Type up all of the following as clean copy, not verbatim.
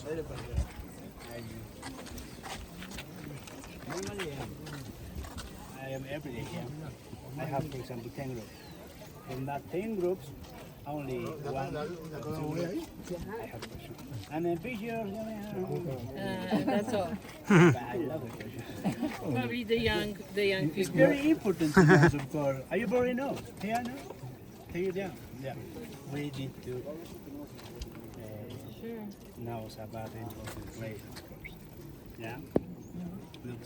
Very pleasure. Normally, I am every day here. I have, for example, 10 groups. From that 10 groups, only one, two, I have questions. And then pictures, That's all. I love the pictures. Probably the young It's people. very important to us, of course. Are you already know? Here now? Here down. Yeah. We need to Sure. know about the important place, of course. Yeah? Look,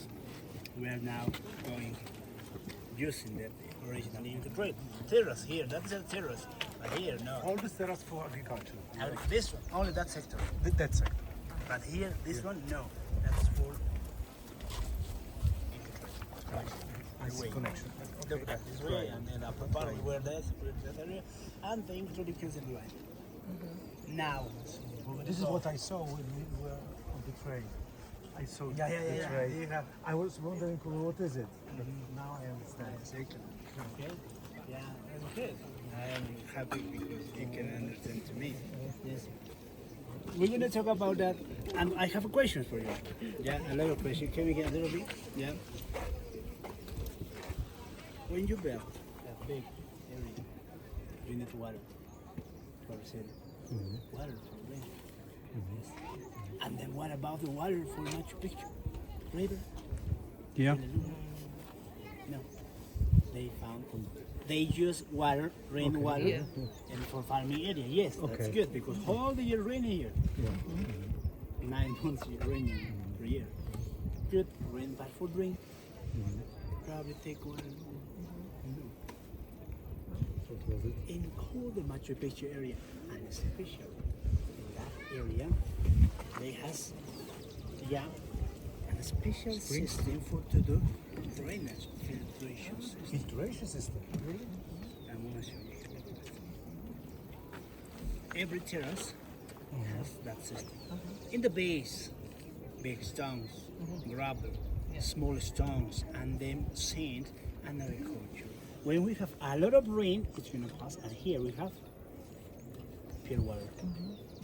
we are now going using the original Inca trade. Terrace here, that's a terrace. But here, no. All this terrace for agriculture. And this one, only that sector. That sector. But here, this one, no. That's for I see connection. look at that this way, and then upper part where that area, and the Inca kills in the line. Now, This is what I saw when we were on the train. I saw Yeah, yeah, the yeah, train. yeah. You have- I was wondering what is it, but now I understand. Okay. Yeah, that's good. I am happy because you can understand to me. Yes. We're going to talk about that, and I have a question for you. Yeah, a lot of questions. Can we get a little bit? Yeah. When you build that big area, you need water for the city. Water for rain. Yes. And then what about the water for Machu Picchu? River? Yeah. No. They use water, rainwater, Yeah. and for farming area. Yes, that's Okay. good because all the year raining here. 9 months raining per year. Good rain, but for drink, probably take water. What was it? In all the Machu Picchu area, and especially in that area, they has a special system for to do drainage filtration system. Filtration system. Really? I'm gonna show you. Every terrace has that system. In the base, big stones, gravel, small stones, and then sand and agriculture. When we have a lot of rain, it's gonna pass, and here we have pure water.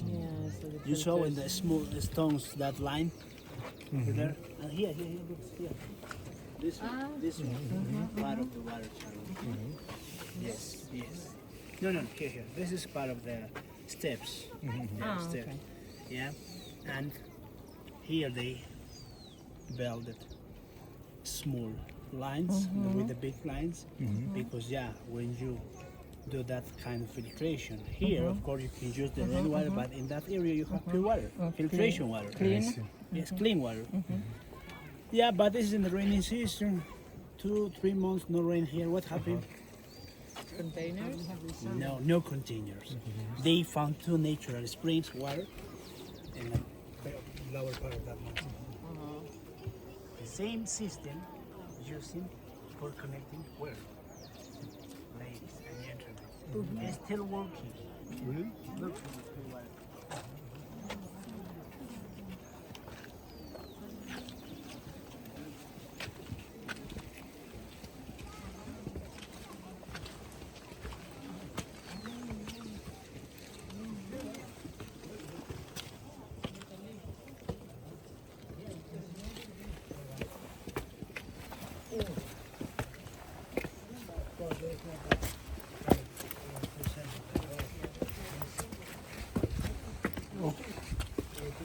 Yeah, so the You saw in filters. the small stones that line over there, and here, look, here. This one, part of the water channel. Yes. No, here. This is part of the steps. Yeah, Oh, steps. okay. Yeah, and here they built small lines with the big lines because when you do that kind of filtration here, of course you can use the rainwater, but in that area you have pure water, filtration water. Clean. Yes, clean water. Yeah, but this is in the rainy season. 2-3 months no rain here. What happened? Containers. No containers. They found 2 natural springs, water, in the lower part of that mountain. The same system using for connecting where? Lakes and entrances. It's still working. Really? Look.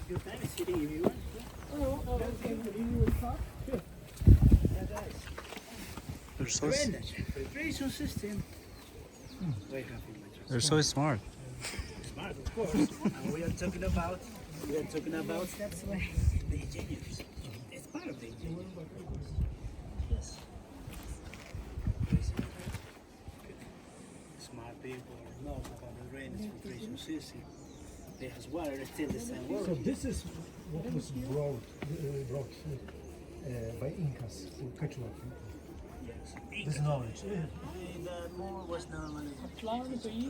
You can sit if you want. They're so Drainage, filtration system. Very happy with you. they're so smart. Smart, of course. And we are talking about that's why the engineers. It's part of the engineers. Yes. Smart people know about the drainage filtration system. They has water, it's still the same So work. this is what was brought by Incas to catch up. Yes. This knowledge. The more was normally